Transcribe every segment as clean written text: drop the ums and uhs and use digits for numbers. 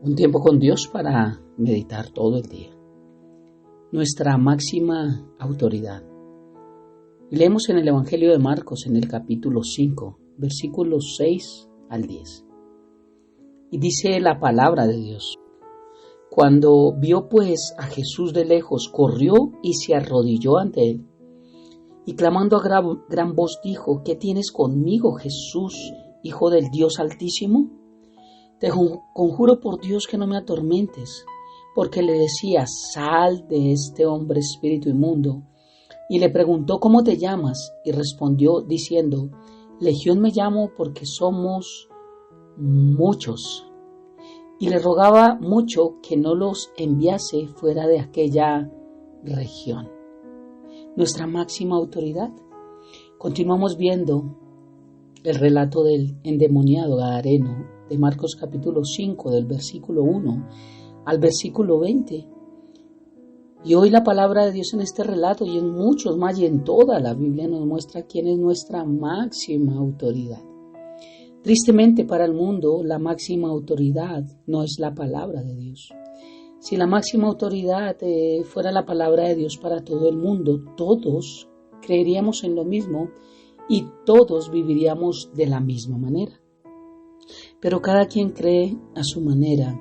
Un tiempo con Dios para meditar todo el día. Nuestra máxima autoridad. Y leemos en el Evangelio de Marcos, en el capítulo 5, versículos 6 al 10. Y dice la palabra de Dios: Cuando vio pues a Jesús de lejos, corrió y se arrodilló ante él. Y clamando a gran voz dijo: ¿Qué tienes conmigo, Jesús, Hijo del Dios Altísimo? Te conjuro por Dios que no me atormentes, porque le decía: sal de este hombre espíritu inmundo. Y le preguntó: ¿cómo te llamas? Y respondió diciendo: Legión me llamo, porque somos muchos. Y le rogaba mucho que no los enviase fuera de aquella región. Nuestra máxima autoridad. Continuamos viendo el relato del endemoniado gadareno de Marcos capítulo 5, del versículo 1 al versículo 20. Y hoy la palabra de Dios en este relato y en muchos más y en toda la Biblia nos muestra quién es nuestra máxima autoridad. Tristemente para el mundo, la máxima autoridad no es la palabra de Dios. Si la máxima autoridad fuera la palabra de Dios para todo el mundo, todos creeríamos en lo mismo y todos viviríamos de la misma manera. Pero cada quien cree a su manera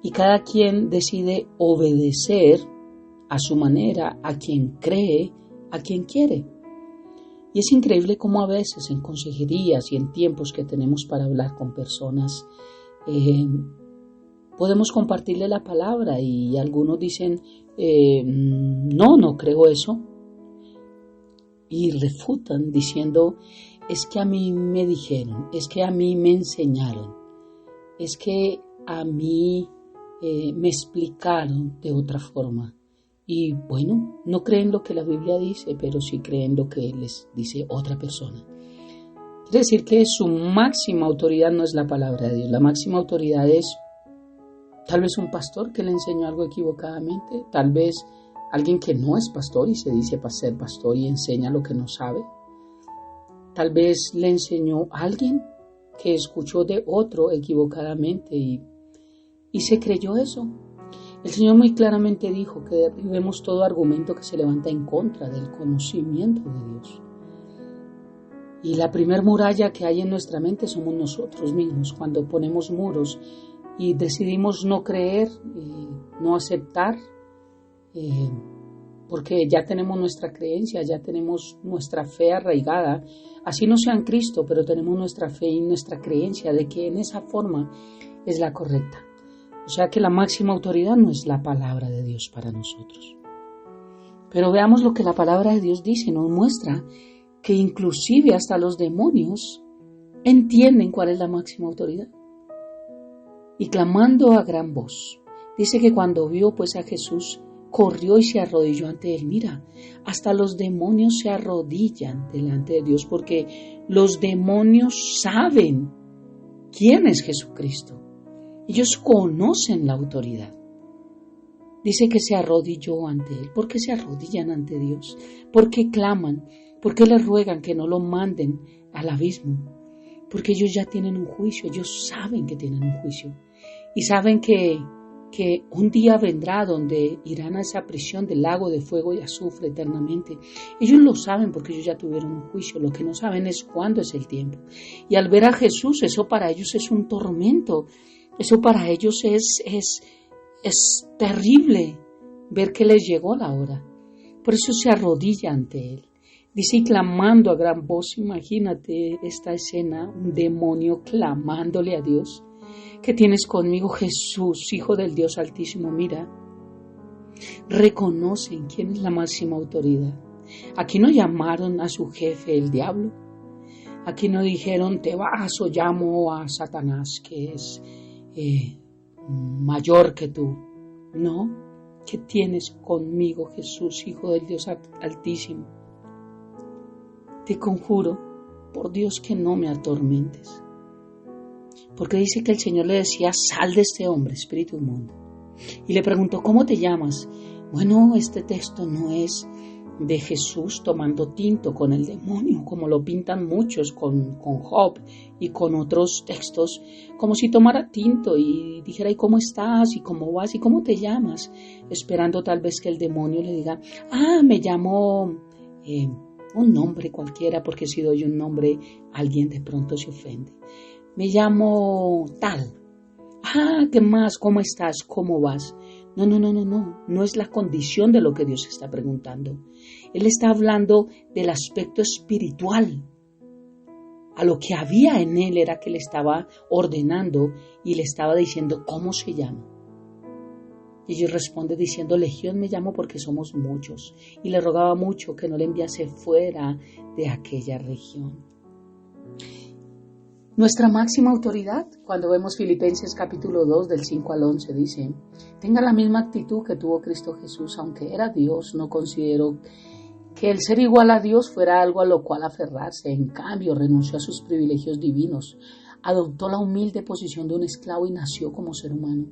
y cada quien decide obedecer a su manera a quien cree, a quien quiere. Y es increíble cómo a veces en consejerías y en tiempos que tenemos para hablar con personas, podemos compartirle la palabra y algunos dicen: no creo eso. Y refutan diciendo: es que a mí me dijeron, es que a mí me enseñaron, es que a mí me explicaron de otra forma. Y bueno, no creen lo que la Biblia dice, pero sí creen lo que les dice otra persona. Quiere decir que su máxima autoridad no es la palabra de Dios. La máxima autoridad es tal vez un pastor que le enseñó algo equivocadamente, tal vez alguien que no es pastor y se dice para ser pastor y enseña lo que no sabe. Tal vez le enseñó a alguien que escuchó de otro equivocadamente y se creyó eso. El Señor muy claramente dijo que derribemos todo argumento que se levanta en contra del conocimiento de Dios. Y la primer muralla que hay en nuestra mente somos nosotros mismos, cuando ponemos muros y decidimos no creer, no aceptar, porque ya tenemos nuestra creencia, ya tenemos nuestra fe arraigada, así no sea en Cristo, pero tenemos nuestra fe y nuestra creencia de que en esa forma es la correcta. O sea que la máxima autoridad no es la palabra de Dios para nosotros. Pero veamos lo que la palabra de Dios dice, nos muestra que inclusive hasta los demonios entienden cuál es la máxima autoridad. Y clamando a gran voz, dice que cuando vio pues a Jesús, corrió y se arrodilló ante él. Mira, hasta los demonios se arrodillan delante de Dios porque los demonios saben quién es Jesucristo. Ellos conocen la autoridad. Dice que se arrodilló ante él. ¿Por qué se arrodillan ante Dios? ¿Por qué claman? ¿Por qué le ruegan que no lo manden al abismo? Porque ellos ya tienen un juicio. Ellos saben que tienen un juicio. Y saben que un día vendrá donde irán a esa prisión del lago de fuego y azufre eternamente. Ellos lo saben porque ellos ya tuvieron un juicio. Lo que no saben es cuándo es el tiempo. Y al ver a Jesús, eso para ellos es un tormento. Eso para ellos es terrible, ver que les llegó la hora. Por eso se arrodilla ante él. Dice: y clamando a gran voz. Imagínate esta escena, un demonio clamándole a Dios: ¿qué tienes conmigo, Jesús, Hijo del Dios Altísimo? Mira, reconocen quién es la máxima autoridad. Aquí no llamaron a su jefe el diablo. Aquí no dijeron: te vas, o llamo a Satanás, que es mayor que tú. No, ¿qué tienes conmigo, Jesús, Hijo del Dios Altísimo? Te conjuro por Dios que no me atormentes. Porque dice que el Señor le decía: sal de este hombre, espíritu inmundo. Y le preguntó: ¿cómo te llamas? Bueno, este texto no es de Jesús tomando tinto con el demonio, como lo pintan muchos con Job y con otros textos, como si tomara tinto y dijera, ¿y cómo estás? ¿Y cómo vas? ¿Y cómo te llamas? Esperando tal vez que el demonio le diga, me llamo un nombre cualquiera, porque si doy un nombre, alguien de pronto se ofende. Me llamo tal. ¿Qué más? ¿Cómo estás? ¿Cómo vas? No es la condición de lo que Dios está preguntando. Él está hablando del aspecto espiritual. A lo que había en él era que le estaba ordenando y le estaba diciendo cómo se llama. Y ellos responde diciendo, Legión me llamo porque somos muchos. Y le rogaba mucho que no le enviase fuera de aquella región. Nuestra máxima autoridad, cuando vemos Filipenses capítulo 2 del 5 al 11, dice, tenga la misma actitud que tuvo Cristo Jesús, aunque era Dios, no consideró que el ser igual a Dios fuera algo a lo cual aferrarse. En cambio, renunció a sus privilegios divinos, adoptó la humilde posición de un esclavo y nació como ser humano.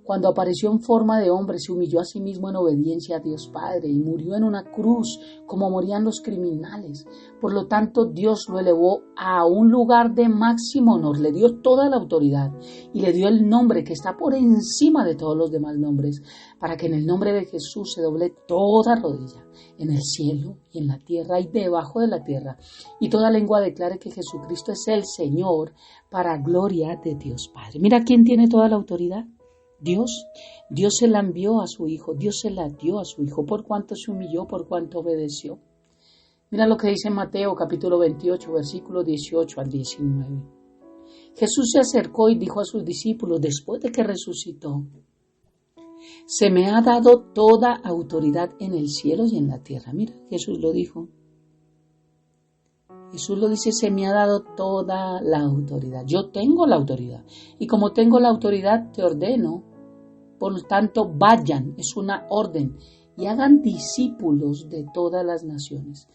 Cuando apareció en forma de hombre, se humilló a sí mismo en obediencia a Dios Padre y murió en una cruz como morían los criminales. Por lo tanto, Dios lo elevó a un lugar de máximo honor, le dio toda la autoridad y le dio el nombre que está por encima de todos los demás nombres, para que en el nombre de Jesús se doble toda rodilla, en el cielo y en la tierra y debajo de la tierra, y toda lengua declare que Jesucristo es el Señor, para gloria de Dios Padre. Mira quién tiene toda la autoridad. Dios se la envió a su Hijo, Dios se la dio a su Hijo, por cuanto se humilló, por cuanto obedeció. Mira lo que dice Mateo capítulo 28, versículos 18 al 19. Jesús se acercó y dijo a sus discípulos, después de que resucitó, se me ha dado toda autoridad en el cielo y en la tierra. Mira, Jesús lo dijo. Jesús lo dice, se me ha dado toda la autoridad. Yo tengo la autoridad. Y como tengo la autoridad, te ordeno. Por lo tanto, vayan, es una orden, y hagan discípulos de todas las naciones,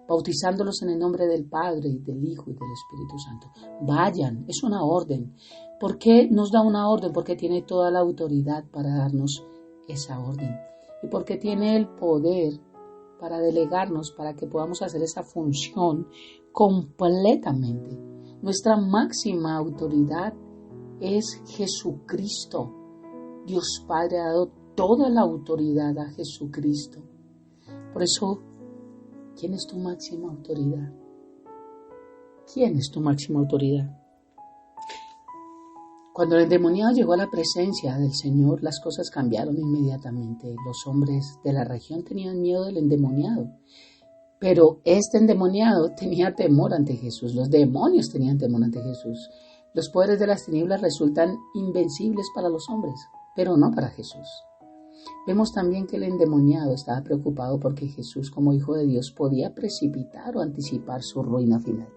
bautizándolos en el nombre del Padre y del Hijo y del Espíritu Santo. Vayan, es una orden. ¿Por qué nos da una orden? Porque tiene toda la autoridad para darnos esa orden. Y porque tiene el poder para delegarnos, para que podamos hacer esa función completamente. Nuestra máxima autoridad es Jesucristo. Dios Padre ha dado toda la autoridad a Jesucristo. Por eso, ¿quién es tu máxima autoridad? ¿Quién es tu máxima autoridad? Cuando el endemoniado llegó a la presencia del Señor, las cosas cambiaron inmediatamente. Los hombres de la región tenían miedo del endemoniado, pero este endemoniado tenía temor ante Jesús. Los demonios tenían temor ante Jesús. Los poderes de las tinieblas resultan invencibles para los hombres, pero no para Jesús. Vemos también que el endemoniado estaba preocupado porque Jesús, como Hijo de Dios, podía precipitar o anticipar su ruina final.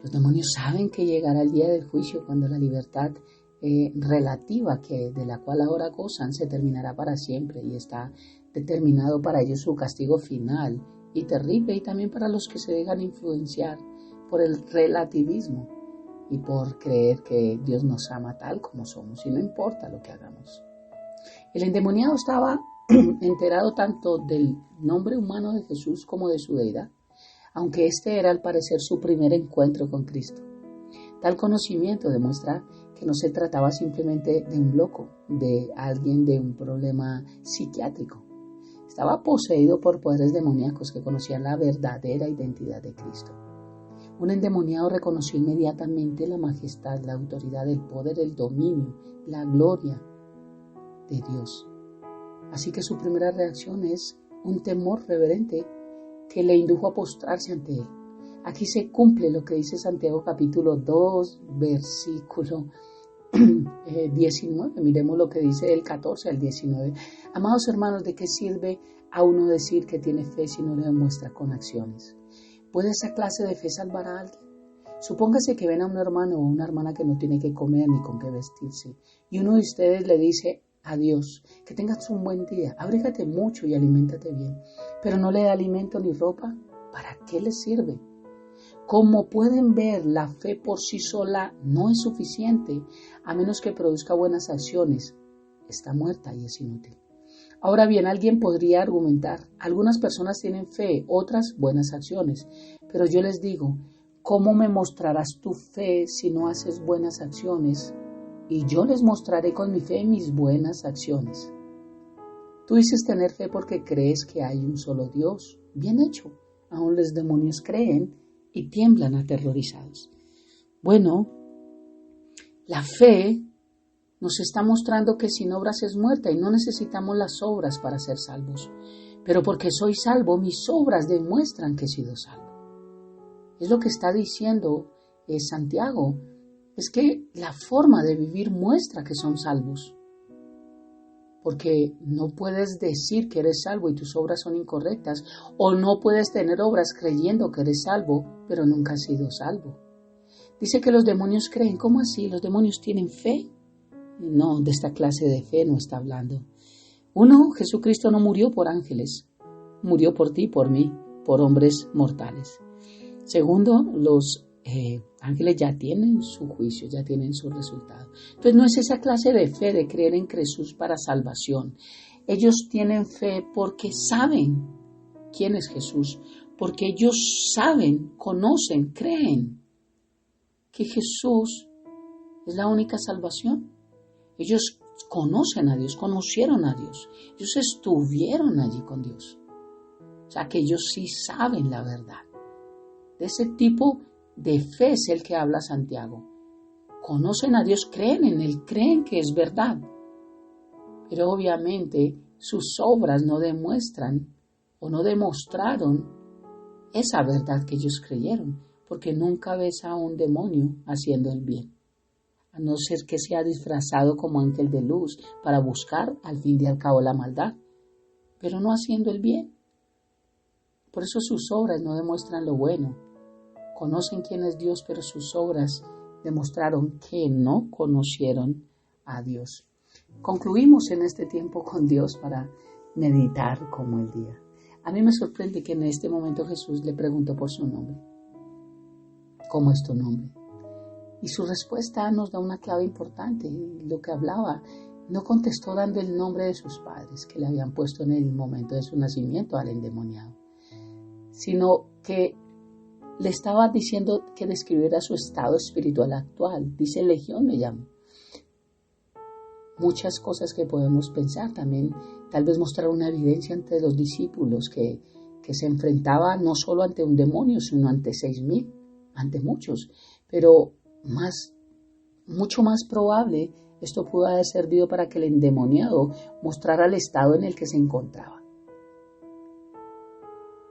Los demonios saben que llegará el día del juicio cuando la libertad relativa de la cual ahora gozan se terminará para siempre, y está determinado para ellos su castigo final y terrible, y también para los que se dejan influenciar por el relativismo y por creer que Dios nos ama tal como somos y no importa lo que hagamos. El endemoniado estaba enterado tanto del nombre humano de Jesús como de su deidad, aunque este era al parecer su primer encuentro con Cristo. Tal conocimiento demuestra que no se trataba simplemente de un loco, de alguien de un problema psiquiátrico. Estaba poseído por poderes demoníacos que conocían la verdadera identidad de Cristo. Un endemoniado reconoció inmediatamente la majestad, la autoridad, el poder, el dominio, la gloria de Dios. Así que su primera reacción es un temor reverente que le indujo a postrarse ante él. Aquí se cumple lo que dice Santiago capítulo 2, versículo 19. Miremos lo que dice del 14 al 19. Amados hermanos, ¿de qué sirve a uno decir que tiene fe si no le demuestra con acciones? ¿Puede esa clase de fe salvar a alguien? Supóngase que ven a un hermano o una hermana que no tiene que comer ni con qué vestirse, y uno de ustedes le dice a Dios, que tengas un buen día, abrígate mucho y aliméntate bien, pero no le da alimento ni ropa. ¿Para qué le sirve? Como pueden ver, la fe por sí sola no es suficiente, a menos que produzca buenas acciones. Está muerta y es inútil. Ahora bien, alguien podría argumentar, algunas personas tienen fe, otras buenas acciones, pero yo les digo, ¿cómo me mostrarás tu fe si no haces buenas acciones? Y yo les mostraré con mi fe mis buenas acciones. Tú dices tener fe porque crees que hay un solo Dios. Bien hecho. Aún los demonios creen y tiemblan aterrorizados. Bueno, la fe nos está mostrando que sin obras es muerta y no necesitamos las obras para ser salvos. Pero porque soy salvo, mis obras demuestran que he sido salvo. Es lo que está diciendo Santiago. Es que la forma de vivir muestra que son salvos. Porque no puedes decir que eres salvo y tus obras son incorrectas, o no puedes tener obras creyendo que eres salvo, pero nunca has sido salvo. Dice que los demonios creen. ¿Cómo así? ¿Los demonios tienen fe? No, de esta clase de fe no está hablando. Uno, Jesucristo no murió por ángeles, murió por ti, por mí, por hombres mortales. Segundo, los ángeles ya tienen su juicio, ya tienen su resultado. Entonces no es esa clase de fe de creer en Jesús para salvación. Ellos tienen fe porque saben quién es Jesús, porque ellos saben, conocen, creen que Jesús es la única salvación. Ellos conocen a Dios, conocieron a Dios, ellos estuvieron allí con Dios. O sea que ellos sí saben la verdad. De ese tipo de fe es el que habla Santiago. Conocen a Dios, creen en Él, creen que es verdad. Pero obviamente sus obras no demuestran o no demostraron esa verdad que ellos creyeron, porque nunca ves a un demonio haciendo el bien, a no ser que sea disfrazado como ángel de luz para buscar al fin y al cabo la maldad, pero no haciendo el bien. Por eso sus obras no demuestran lo bueno. Conocen quién es Dios, pero sus obras demostraron que no conocieron a Dios. Concluimos en este tiempo con Dios para meditar como el día. A mí me sorprende que en este momento Jesús le preguntó por su nombre. ¿Cómo es tu nombre? Y su respuesta nos da una clave importante. Lo que hablaba, no contestó dando el nombre de sus padres que le habían puesto en el momento de su nacimiento al endemoniado, sino que le estaba diciendo que describiera su estado espiritual actual. Dice, Legión me llamo. Muchas cosas que podemos pensar también, tal vez mostrar una evidencia ante los discípulos que se enfrentaban no solo ante un demonio, sino ante 6,000, ante muchos. Pero mucho más probable, esto pudo haber servido para que el endemoniado mostrara el estado en el que se encontraba.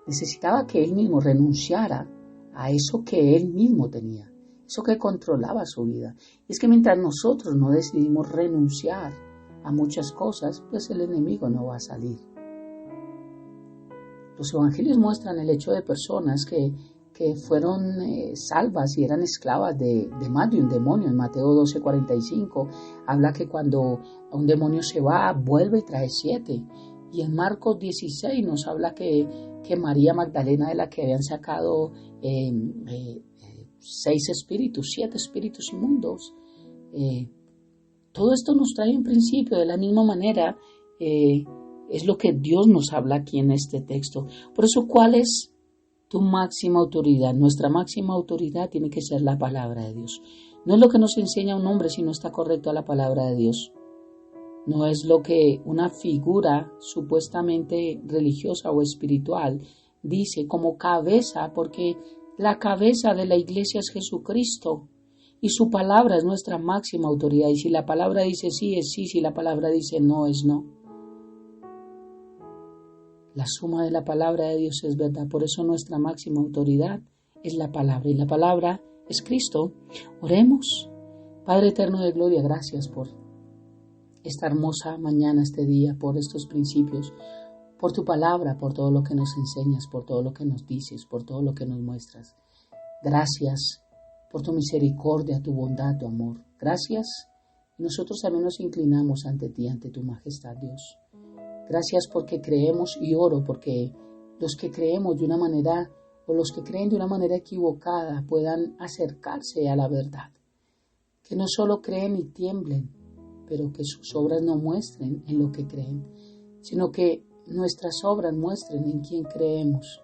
Necesitaba que él mismo renunciara a eso que él mismo tenía, eso que controlaba su vida. Y es que mientras nosotros no decidimos renunciar a muchas cosas, pues el enemigo no va a salir. Los evangelios muestran el hecho de personas que fueron salvas y eran esclavas de más de un demonio. En Mateo 12:45 habla que cuando un demonio se va, vuelve y trae 7. Y en Marcos 16 nos habla que María Magdalena, de la que habían sacado 7 espíritus inmundos. Todo esto nos trae un principio. De la misma manera, es lo que Dios nos habla aquí en este texto. Por eso, ¿cuál es tu máxima autoridad? Nuestra máxima autoridad tiene que ser la palabra de Dios. No es lo que nos enseña un hombre si no está correcto a la palabra de Dios. No es lo que una figura supuestamente religiosa o espiritual dice como cabeza, porque la cabeza de la iglesia es Jesucristo y su palabra es nuestra máxima autoridad. Y si la palabra dice sí, es sí; si la palabra dice no, es no. La suma de la palabra de Dios es verdad. Por eso nuestra máxima autoridad es la palabra, y la palabra es Cristo. Oremos. Padre eterno de gloria, gracias por esta hermosa mañana, este día, por estos principios, por tu palabra, por todo lo que nos enseñas, por todo lo que nos dices, por todo lo que nos muestras. Gracias por tu misericordia, tu bondad, tu amor. Gracias. Nosotros también nos inclinamos ante ti, ante tu majestad, Dios. Gracias porque creemos, y oro porque los que creemos de una manera, o los que creen de una manera equivocada, puedan acercarse a la verdad. Que no solo creen y tiemblen, pero que sus obras no muestren en lo que creen. sino que nuestras obras muestren en quién creemos,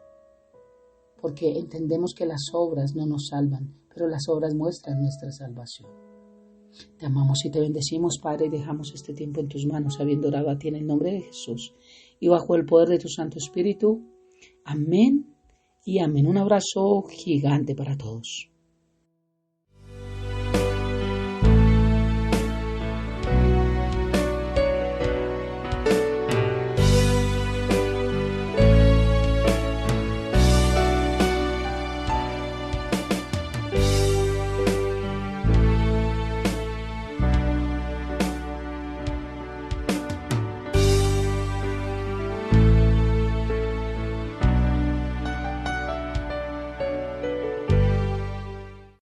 porque entendemos que las obras no nos salvan, pero las obras muestran nuestra salvación. Te amamos y te bendecimos, Padre, y dejamos este tiempo en tus manos, habiendo orado a ti en el nombre de Jesús y bajo el poder de tu Santo Espíritu. Amén y amén. Un abrazo gigante para todos.